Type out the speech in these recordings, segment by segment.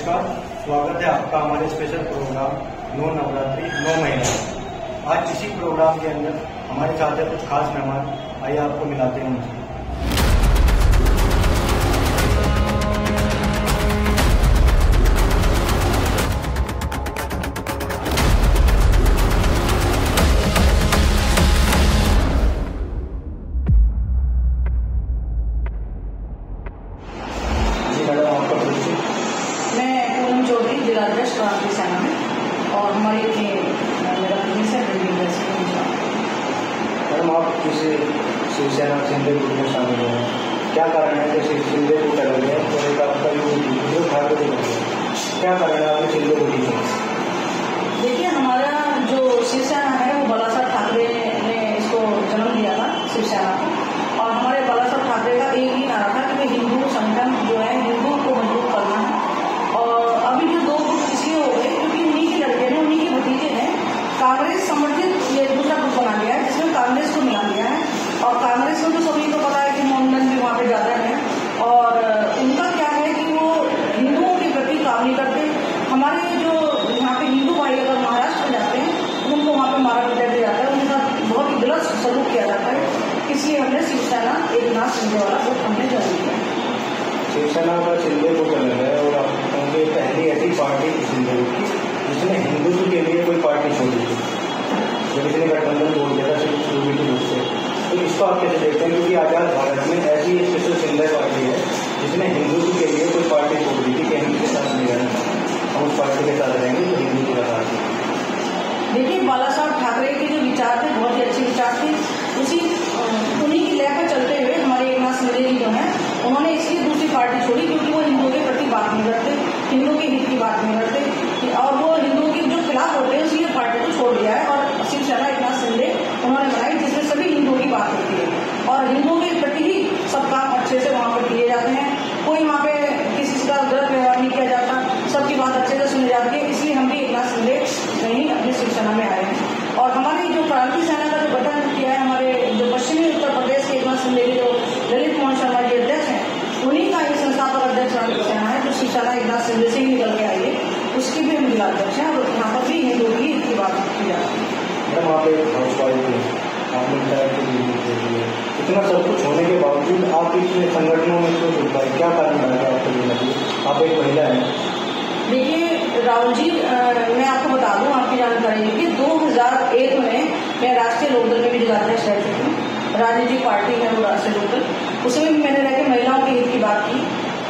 नमस्कार, स्वागत है आपका हमारे स्पेशल प्रोग्राम 9 नवरात्रि 9 महीना। आज इसी प्रोग्राम के अंदर हमारे साथ है कुछ खास मेहमान। आइए आपको मिलाते हैं उनसे। जिलाध्यक्ष क्रांति सेना में और हमारे मेरा बिजनेस है मैडम, आप किस शिवसेना शिंदे ग्रुप में शामिल हैं, क्या कारण है जैसे शिंदे को कर रहे हैं तो एक आपका जो ठाकरे क्या कारण है आपने शिंदे को दी? देखिए, हमारा जो शिवसेना है वो बाला साहब ठाकरे ने इसको जन्म दिया था शिवसेना को, और हमारे बाला साहब ठाकरे का एक ही नारा था कि हिंदू संगठन जो है हिंदुओं को मजबूत करना है। और अभी जो दो ग्रुप इसलिए हो गए क्योंकि उन्हीं के लड़के ने, उन्हीं के भतीजे ने कांग्रेस समर्थित ये दूसरा ग्रुप बना लिया है जिसमें कांग्रेस को मिला लिया है। और कांग्रेस में तो सभी को पता है कि मोहनलाल भी वहाँ पे ज्यादा है, और उनका क्या है कि वो हिंदुओं के प्रति काम नहीं करते। हमारे जो यहाँ पे हिंदू भाई अगर महाराष्ट्र में जाते हैं तो उनको वहाँ पे मारा पीटा दिया जाता है, उनके साथ बहुत ही गलत सलूक किया जाता है। इसलिए हमने शिवसेना एकनाथ शिंदे वाला ग्रुप हमने ज्वाइन किया। शिवसेना का शिंदे को चल रहा है और उनकी पहली ऐसी पार्टी शिंदे की जिसने हिंदुत्व के लिए कोई पार्टी छोड़ी थी, जब इसने गठबंधन तोड़ दिया था शुरू के रूप से। तो इसको आप कैसे देखते हैं, क्योंकि आजाद भारत में ऐसी स्पेशल शिंदे पार्टी है जिसने हिंदुत्व के लिए कोई पार्टी छोड़ दी थी कि हिंदू के साथ नहीं रहना, हम उस पार्टी के साथ रहेंगे तो हिंदू के साथ। देखिए, बाला साहब ठाकरे के जो विचार थे बहुत ही अच्छे विचार थे, उन्हीं की लय पर चलते हुए हमारे एकनाथ शिंदे जी जो है उन्होंने इसलिए दूसरी पार्टी छोड़ी क्योंकि वो हिंदुओं के प्रति बात नहीं करते, हिंदुओं के हित की बात नहीं करते, और वो हिंदुओं के जो खिलाफ होते हैं इसलिए पार्टी को छोड़ दिया है। और शिवसेना एकनाथ शिंदे उन्होंने बनाई जिसमें सभी हिंदुओं की बात होती है और हिंदुओं के प्रति ही सब काम अच्छे से वहाँ पर किए जाते हैं। कोई वहाँ पे किसी का गलत व्यवहार नहीं किया जाता, सबकी बात अच्छे से सुनी जाती है। इसलिए हम भी एकनाथ शिंदे नहीं अपनी शिवसेना में आए हैं। और हमारी जो क्रांति सेना का जो गठन किया है, हमारे जो पश्चिमी उत्तर प्रदेश के एकनाथ शिंदे के जो ललित मोहन शर्मा जी अध्यक्ष हैं, उन्हीं का ये संस्थापक अध्यक्ष क्रांति सेना है जो शिवसेना एकनाथ शिंदे से ही निकल के आई है, उसकी भी हम जिलाध्यक्ष हैं और यहाँ पर भी हिंदू की इसकी बात की जाती है। मैडम, आप एक हाउसवाइफ हैं, आपने इतना सब कुछ होने के बावजूद आप इस संगठनों में क्यों जुड़ पाए, क्या कारण बना आपको जुड़ना चाहिए? आप एक महिला हैं। देखिए राहुल जी, मैं आपको बता दूं आपकी जानकारी है कि 2001 में मैं राष्ट्रीय लोकदल में भी जिलाध्यक्ष रह चुकी हूँ। राजनीतिक पार्टी है वो राष्ट्रीय लोकदल, उसमें भी मैंने रहकर महिलाओं के हित की बात की।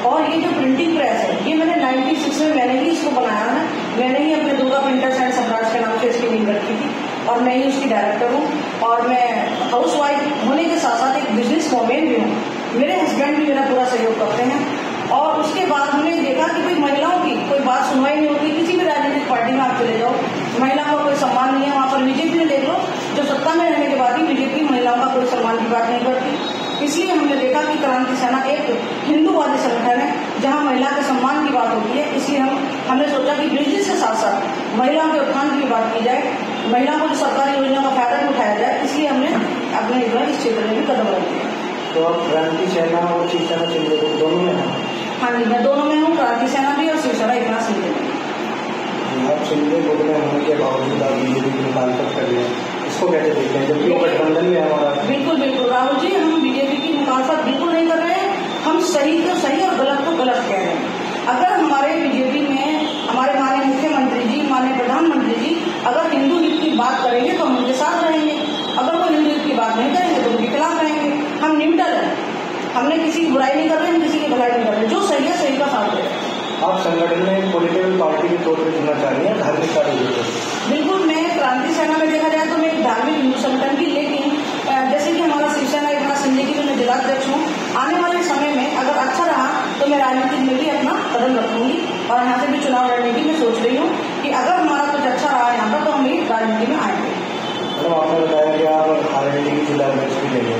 और ये जो प्रिंटिंग प्रेस है ये मैंने 96 में मैंने ही इसको बनाया है, मैंने ही अपने दुर्गा प्रिंटर्स एंड सम्राट के नाम से इसकी नींव रखी थी और मैं ही उसकी डायरेक्टर हूँ। और मैं हाउस वाइफ होने के साथ साथ एक बिजनेस वोमेन भी हूँ। मेरे हस्बैंड भी मेरा पूरा सहयोग करते हैं। और उसके बाद हमने देखा कि भाई महिलाओं की कोई बात सुनवाई नहीं होती। किसी भी राजनीतिक पार्टी में आप चले जाओ, महिलाओं का कोई सम्मान नहीं है। वहाँ पर बीजेपी में देख लो, जो सत्ता में रहने के बाद भी बीजेपी महिलाओं का कोई सम्मान की बात नहीं करती। इसलिए हमने देखा कि क्रांति सेना एक हिंदूवादी संगठन है जहाँ महिला के सम्मान की बात होती है। इसलिए हमने सोचा कि बिजनेस के साथ साथ महिलाओं के उत्थान की भी बात की जाए, महिलाओं को जो सरकारी योजना का फायदा भी उठाया जाए। इसलिए हमने अपने इस क्षेत्र में भी कदम रख दिया। तो आप क्रांति सेना और शिवसेना शिंदे दोनों में हैं? हाँ जी, मैं दोनों में हूँ, क्रांति सेना भी और शिवसेना एकनाथ शिंदे में। आप शिंदे ग्रुप में होने के बावजूद आप बीजेपी की मुखालफत कर रहे हैं, इसको कैसे देखते हैं जबकि गठबंधन में हमारा? बिल्कुल राहुल जी, हम बीजेपी की मुखालफत बिल्कुल नहीं कर रहे हैं। हम सही को सही और गलत को गलत कह रहे हैं। अगर हमारे बीजेपी में हमारे माननीय मुख्यमंत्री जी, माननीय प्रधानमंत्री जी अगर हिंदू हित की बात करेंगे तो हम उनके साथ रहेंगे, अगर वो हिंदू हित की बात नहीं करेंगे तो उनके खिलाफ रहेंगे। हम न्यूट्रल हैं, हमने किसी की बुराई नहीं कर रहे, हम किसी की भलाई नहीं कर रहे। जो सही है सही का साथ है। आप संगठन में पॉलिटिकल पार्टी के तौर पर जुड़ना चाह रही हैं, धार्मिक पार्टी? बिल्कुल, मैं क्रांति सेना में देखा जाए तो मैं एक धार्मिक हिंदू संगठन की, लेकिन जैसे कि हमारा शिवसेना एकनाथ शिंदे की मैं जिलाध्यक्ष हूँ, आने वाले समय में अगर अच्छा रहा तो मैं राजनीति में भी अपना कदम रखूंगी और यहाँ से भी चुनाव लड़ने की मैं सोच रही हूँ कि अगर हमारा कुछ अच्छा रहा यहाँ पर तो हम भी राजनीति में आएंगे। तो आपने बताया कि आप आरएलडी की जिलाध्यक्ष भी लेंगे,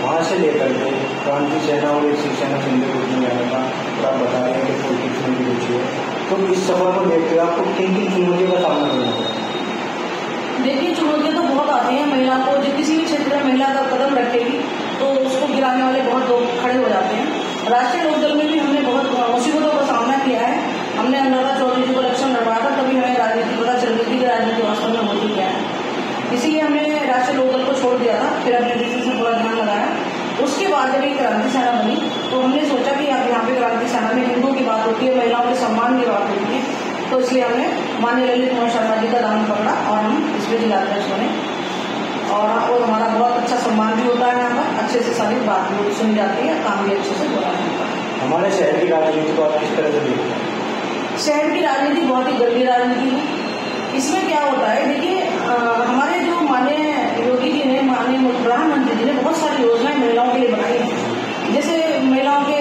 वहाँ से लेकर के क्रांति सेना और एक शिवसेना शिंदे ग्रुप में जाने का और आप बता रहे हैं कि पॉलिटिक्स में भी रुचि है, तो इस सफर को देखते हुए आपको किन किन चुनौतियों का सामना करना पड़ा? देखिए, चुनौतियां तो बहुत आती हैं। महिला को जो किसी भी क्षेत्र में महिला का कदम रखेगी तो उसको गिराने वाले बहुत लोग खड़े हो जाते हैं। राष्ट्रीय लोकदल में भी हमने बहुत मुसीबतों का सामना किया है। हमने अंदर फिर अपने बिजनेस में पूरा ध्यान लगाया। उसके बाद जब ये क्रांति सेना बनी तो हमने सोचा कि अब यहाँ पे क्रांति सेना में हिंदुओं की बात होती है, महिलाओं के सम्मान की बात होती है, तो इसलिए हमने माननीय ललित मोहन शर्मा जी का दामन पकड़ा और हम इसमें जिलाध्यक्ष बने। और हमारा बहुत अच्छा सम्मान भी होता है, यहाँ पर अच्छे से सारी बात भी सुनी जाती है, काम भी अच्छे से हो रहा है। हमारे शहर की राजनीति को आप किस तरह से देखते हैं? शहर की राजनीति बहुत ही गंदी राजनीति है। इसमें क्या होता है, देखिए हमारे जो माननीय योगी जी ने, माननीय प्रधानमंत्री जी ने बहुत सारी योजनाएं महिलाओं के लिए बनाई हैं। जैसे महिलाओं के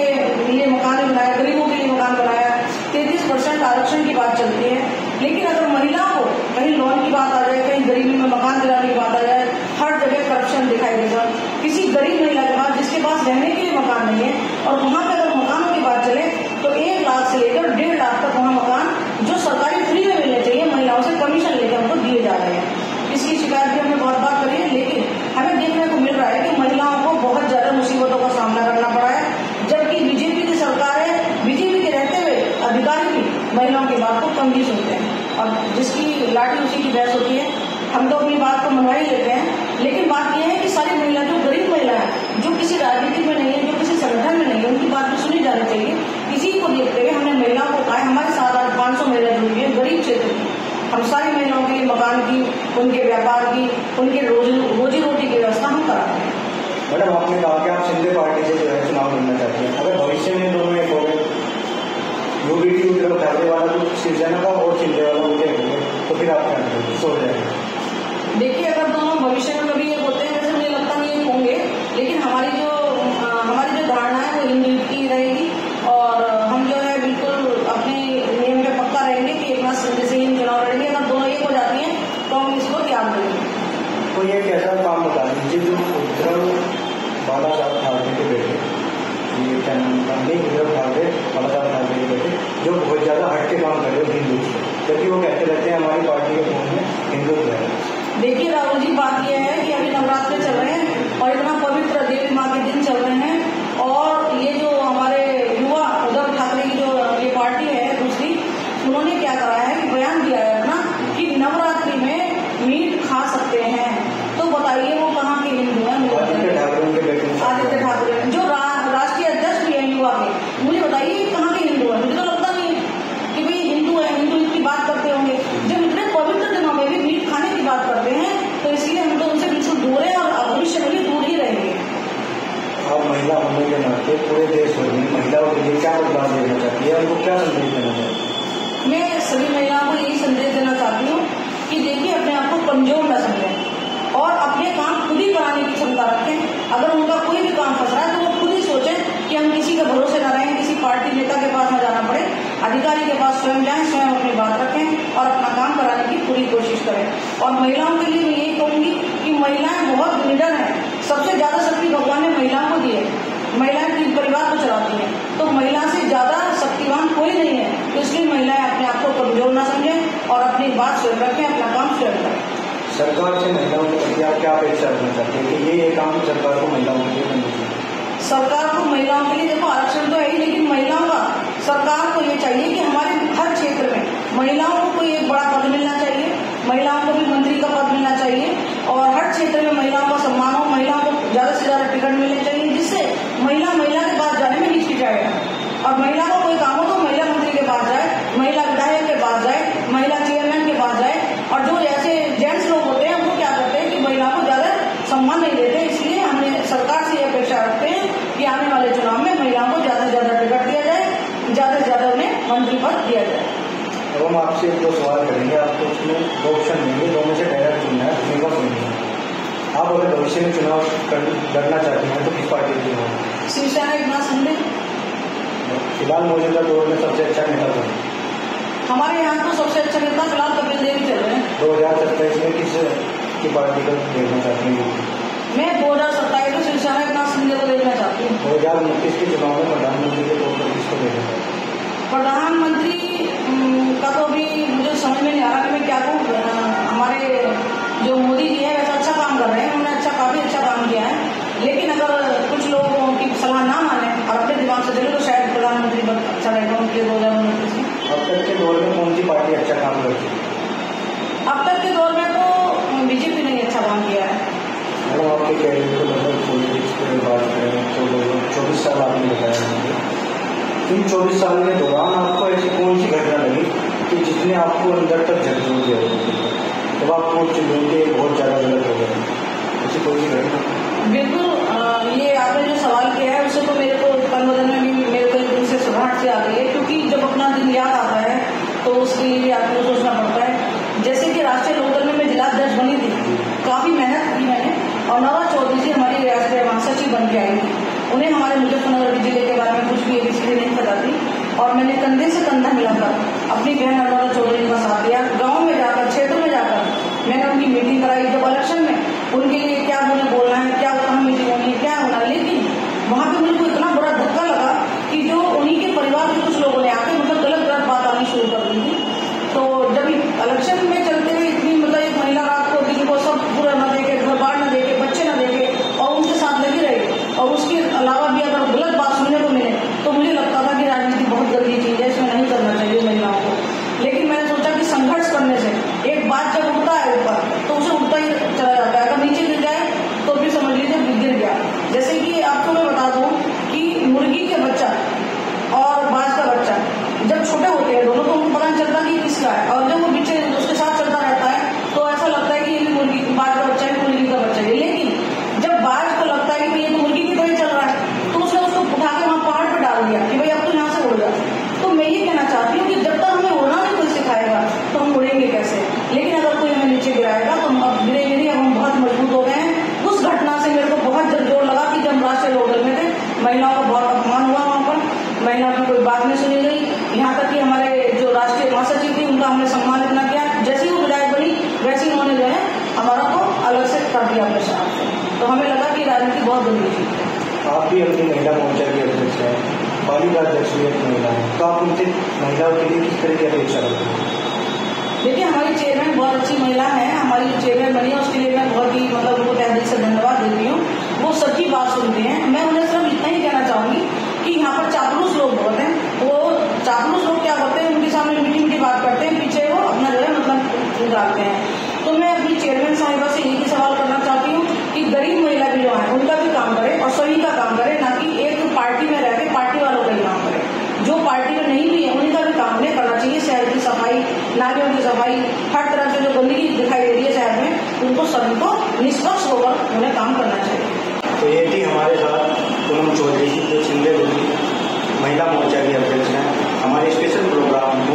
लिए मकान बनाया, गरीबों के लिए मकान बनाया, 33% आरक्षण की बात चलती है। लेकिन अगर महिला को कहीं लोन की बात आ जाए, कहीं गरीबी में मकान दिलाने की बात आ जाए, हर जगह करप्शन दिखाई देगा। किसी गरीब महिला के पास, जिसके पास रहने के लिए मकान नहीं है, और वहां पर अगर मकानों की बात चले तो 1 लाख से लेकर 1.5 लाख तक वहाँ मकान जो सरकारी फ्री में मिलने चाहिए, महिलाओं से कमीशन लेकर हमको दिए जा रहे हैं। इसकी शिकायत भी हमने बहुत बार करी है, लेकिन हमें देखने को मिल रहा है कि महिलाओं को बहुत ज्यादा मुसीबतों का सामना करना पड़ा है। जबकि बीजेपी की सरकार है, बीजेपी के रहते हुए अधिकारी भी महिलाओं की बात को कम ही सुनते हैं, और जिसकी लाठी उसी की बहस होती है। हम तो अपनी बात को मनवा ही लेते हैं, लेकिन बात यह है कि सारी महिला, जो गरीब महिला है, जो किसी राजनीति में नहीं है, जो किसी संगठन में नहीं है, उनकी बात भी सुनी जानी चाहिए। इसी को देखते हुए हमने महिलाओं को कहा है, हमारे साथ आज 500 महिला जुड़ी है गरीब क्षेत्र की। हम सारी महिलाओं के लिए मकान की, उनके व्यापार की, उनके रोजी रोटी की व्यवस्था हम कराते हैं। मैडम, आपने कहा कि आप शिंदे पार्टी से जो है चुनाव लड़ना चाहते हैं। अगर भविष्य में दोनों एक हो गए, यूबीटी उद्धव ठाकरे वाला तो शिवसेना का और शिंदे वाला वो एक हो गए, तो फिर आप क्या करेंगे, सो जाएंगे? देखिए, अगर दोनों भविष्य में कभी एक होते हैं, वैसे मुझे लगता नहीं एक होंगे, लेकिन हमारी जो धारणा है वो हिंदू की रहेगी, और हम जो है बिल्कुल अपने नियम पे पक्का रहेंगे कि एक नाथ शिंदे से ही हम चुनाव लड़ेंगे। अगर दोनों एक हो जाती हैं तो हम इसको त्याग देंगे। तो ये कैसा काम बता दीजिए जो उद्धव बालासाहब ठाकरे के बेटे, ये क्या नाम था, नहीं उद्धव ठाकरे, बालासाहब ठाकरे के बेटे, जो बहुत ज्यादा हट के काम कर रहे हो हिंदू से, क्योंकि वो कहते रहते हैं हमारी पार्टी के फोन में हिंदू है। देखिए राहुल जी, बात यह है कि अभी नवरात्र चल रहे हैं और इतना पवित्र देवी माँ के दिन चल रहे हैं, और ये जो हमारे युवा उद्धव ठाकरे की जो ये पार्टी है दूसरी, उन्होंने क्या करा है कि बयान दिया है अपना कि नवरात्रि में मीट खा सकते हैं। तो बताइए वो कहाँ के हिंदू हैं? आदित्य ठाकरे जो राष्ट्रीय अध्यक्ष भी है युवा के, मुझे बताइए कहाँ के हिंदू है? मुझे तो लगता नहीं कि भाई हिंदू है, हिंदू की बात करते होंगे। जब इतने पवित्र दिनों में भी मीट खाने की बात करते हैं, तो इसलिए हम तो उनसे बिल्कुल दूर है, और भविष्य में भी दूर ही रहेंगे। और महिला होने के नाते पूरे देश भर में महिलाओं के लिए क्या बदलाव देना चाहती है, उनको क्या संदेश देना चाहती है? मैं सभी महिलाओं को यही संदेश देना चाहती हूँ कि देखिए, अपने आप को कमजोर न समझें और अपने काम खुद ही कराने की क्षमता रखें। अगर उनका कोई भी काम फंस रहा है तो वो खुद ही सोचें कि हम किसी के भरोसे न रहें, किसी पार्टी नेता के पास न जाना पड़े, अधिकारी के पास स्वयं जाएं, स्वयं अपनी बात रखें और अपना काम कराने की पूरी कोशिश करें। और महिलाओं के लिए मैं यही कहूंगी कि महिलाएं बहुत निडर हैं, सबसे ज्यादा शक्ति भगवान ने महिलाओं को दी है। महिलाएं 3 परिवार को चलाती हैं, तो महिला से ज्यादा शक्तिवान कोई नहीं है। तो इसलिए महिलाएं अपने आप को कमजोर न समझें और अपनी बात स्वयं रखें, अपना काम स्वयं करें। सरकार से महिलाओं के प्रति आप क्या अपेक्षा रखना चाहते हैं कि ये काम सरकार को महिलाओं के लिए करना चाहिए? सरकार को महिलाओं के लिए, देखो आरक्षण तो है ही, लेकिन महिलाओं का सरकार को ये चाहिए कि हमारे हर क्षेत्र में महिलाओं को कोई एक बड़ा पद मिलना चाहिए, महिलाओं को भी मंत्री का पद मिलना चाहिए, और हर क्षेत्र में महिलाओं का सम्मान हो, महिलाओं को ज्यादा से ज्यादा टिकट मिलने चाहिए, जिससे महिला के पास जाने में हिचकिचाएगा। और महिला को कोई काम हो तो महिला मंत्री के पास जाए, महिला विधायक के पास जाए, महिला चेयरमैन के पास जाए। और जो ऐसे जेंट्स लोग होते हैं वो क्या करते हैं कि महिला को ज्यादा सम्मान नहीं देते। इसलिए हमने सरकार से ये अपेक्षा रखते हैं कि आने वाले चुनाव में महिलाओं को ज्यादा से ज्यादा टिकट दिया जाए, ज्यादा से ज्यादा उन्हें मंत्री पद दिया जाए। अब हम आपसे 2 सवाल करेंगे, आपको उसमें 2 ऑप्शन देंगे, 2 में से डायरेक्ट चुनना है, अपने को चुनना है। आप अगर भविष्य में चुनाव लड़ना चाहते हैं तो किस पार्टी के चुनाव? शिवसेना, एक नाथ शिंदे। फिलहाल मौजूदा दौर में सबसे अच्छा नेता कौन? हमारे यहाँ तो सबसे अच्छा नेता फिलहाल कपिल देव चल रहे हैं। 2027 में किस की पार्टी को देखना चाहती हैं? मैं 2027 में शिवसेना एक नाथ शिंदे को देखना चाहती हूँ। 2029 के चुनाव में प्रधानमंत्री के तौर पर किसको देखना चाहती हैं? प्रधानमंत्री का तो अभी मुझे समझ में नहीं आ रहा कि मैं क्या कहूँ। हमारे जो मोदी जी है वैसा अच्छा काम कर रहे हैं, उन्होंने काफी अच्छा काम किया है, लेकिन अगर कुछ लोगों की सलाह ना माने और अपने दिमाग से चले तो शायद प्रधानमंत्री अच्छा रहेगा उनके लिए 2029 में। अब तक के दौर में कौन सी पार्टी अच्छा काम करती है? अब तक के दौर में तो बीजेपी ने अच्छा काम किया है। मैडम, आपके आपके कैरियर को लगभग पॉलिटिक्स की बात करें तो 24 साल आपने बताया मुझे। इन 24 साल के दौरान आपको ऐसी कौन सी घटना लगी कि जिसने आपको अंदर तक झकझोर दिया, जब आपको चुनौती के बहुत ज़्यादा गलत हो गया, ऐसी कोई सी घटना? बिल्कुल, ये आपने जो सवाल किया है उससे तो मेरे को तन बदन में भी मेरे को एकदम से सुराहट से आ गई है, क्योंकि जब अपना दिन याद आता है तो उसके लिए आपको सोचना पड़ता है। जैसे कि राष्ट्रीय लोकदल में मैं जिला अध्यक्ष बनी थी, काफी मेहनत की मैंने, और नवा चौधरी जी हमारी राष्ट्रीय महासचिव बन के आई थी। उन्हें हमारे मुजफ्फरनगर जिले के बारे में कुछ भी एबीसीडी नहीं पता थी, और मैंने कंधे से कंधा मिलाकर अपनी बहन नर्मदा चौधरी का साथ दिया। गाँव में जाकर, क्षेत्र में जाकर मैंने उनकी मीटिंग कराई, जब इलेक्शन में उनके लिए क्या उन्हें बोलना है, क्या कहाँ मीटिंग होनी है, क्या होना है। लेकिन वहाँ पे मुझे इतना बड़ा धक्का लगा कि जो उन्हीं के परिवार के कुछ लोगों ने आके मतलब गलत गलत बात आनी शुरू कर दी थी। तो जब इलेक्शन में चलते हुए इतनी मतलब एक महिला रात को जिनको सब पूरा न देखे, घर बार न देखे, बच्चे न देखे, और उनके साथ लगी रहे, और उसके अलावा भी अगर गलत बात सुनने को मिले तो मुझे लगता था कि राजनीति बहुत गंदी चीज है, इसमें नहीं करना चाहिए महिलाओं को। लेकिन मैंने सोचा कि संघर्ष करने से एक बात जब उठता है ऊपर तो उसे उठता ही चला जाता है, अगर नीचे गिर जाए तो फिर समझ लीजिए गिर गया। जैसे कि आपको मैं बता दूं कि मुर्गी के बच्चा और बाज का बच्चा जब छोटे होते हैं दोनों, तो उनको पता नहीं चलता कि किसका है, और जब वो पीछे उसके साथ चलता रहता है तो ऐसा लगता है कि ये मुर्गी बाज का बच्चा है, मुर्गी का बच्चा है। लेकिन जब बाज को लगता है कि ये मुर्गी की तरह चल रहा है तो उसने उसको उठा के वहां पहाड़ पर डाल दिया कि भाई अब तो यहाँ से उड़ जा। तो मैं ये कहना चाहती हूँ कि जब तक हमें उड़ना नहीं कोई सिखाएगा तो हम उड़ेंगे कैसे। लेकिन अगर कोई हमें नीचे गिराएगा तो हम अब गिरेंगे नहीं, अब हम बहुत मजबूत हो गए हैं। उस घटना से मेरे को बहुत जोर लगा कि जब राष्ट्रीय लोकदल में थे, महिलाओं का बहुत अपमान हुआ वहां पर, महिलाओं की कोई बात नहीं सुनी गई। यहाँ तक कि हमारे जो राष्ट्रीय महासचिव थी उनका हमने सम्मानित न किया, जैसे ही वो विधायक बनी वैसे ही उन्होंने जो है हमारा को अलग से कर दिया अपने साथ से। तो हमें लगा कि राजनीति बहुत गंदी थी। आप भी अपनी महिला मोर्चा की अध्यक्ष हैं, पालिका अध्यक्ष भी एक महिला है, तो आप उनसे महिलाओं के लिए किस तरह की अपेक्षा रखते हैं? देखिए, हमारी चेयरमैन बहुत अच्छी महिला है, हमारी जो चेयरमैन बनी है उसके लिए मैं बहुत ही मतलब उनको तहे दिल से धन्यवाद देती हूँ। वो सबकी बात सुनते हैं। मैं उन्हें सिर्फ इतना ही कहना चाहूंगी कि यहाँ पर चापलूस लोग बहुत हैं। वो चापलूस लोग क्या होते हैं, उनके सामने मीठी मीठी बात करते हैं, पीछे वो अपना जो है मतलब डालते हैं। तो मैं अपनी चेयरमैन साहिबा से यही सवाल करना चाहती हूँ कि गरीब महिला भी जो है उनका भी काम करे और सभी का काम करे, ना कि एक पार्टी में रह के पार्टी वालों का ही काम करे। जो पार्टी में नहीं भी है उनका भी काम नहीं करना चाहिए। शहर की सफाई, नालियों की सफाई, हर तरफ से जो गंदगी दिखाई दे रही है शहर में, उनको सभी को निष्पक्ष होकर उन्हें काम करना चाहिए। तो ये थी हमारे साथ पूनम चौधरी जो सिंधे महिला मोर्चा की अध्यक्ष हैं। हमारे स्पेशल प्रोग्राम